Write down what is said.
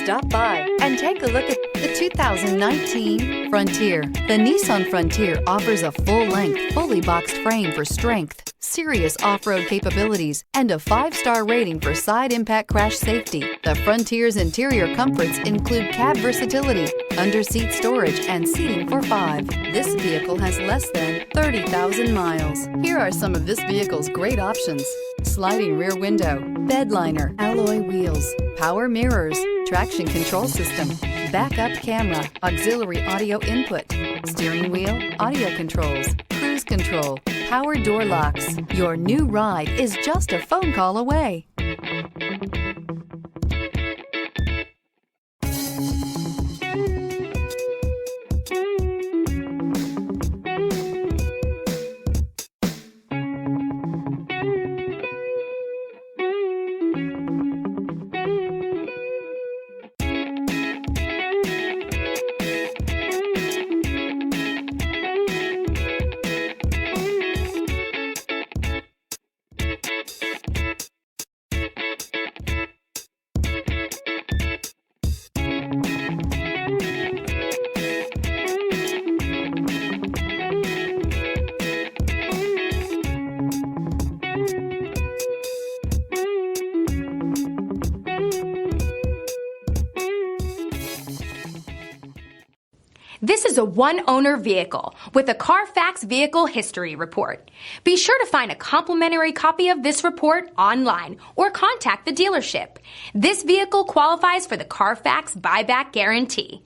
Stop by and take a look at the 2019 Frontier. The Nissan Frontier offers a full-length, fully boxed frame for strength, serious off-road capabilities, and a 5-star rating for side impact crash safety. The Frontier's interior comforts include cab versatility, under-seat storage, and seating for 5. This vehicle has less than 30,000 miles. Here are some of this vehicle's great options: sliding rear window, bed liner, alloy wheels, power mirrors, traction control system, backup camera, auxiliary audio input, steering wheel audio controls, cruise control, power door locks. Your new ride is just a phone call away. This is a one-owner vehicle with a Carfax Vehicle History Report. Be sure to find a complimentary copy of this report online or contact the dealership. This vehicle qualifies for the Carfax Buyback Guarantee.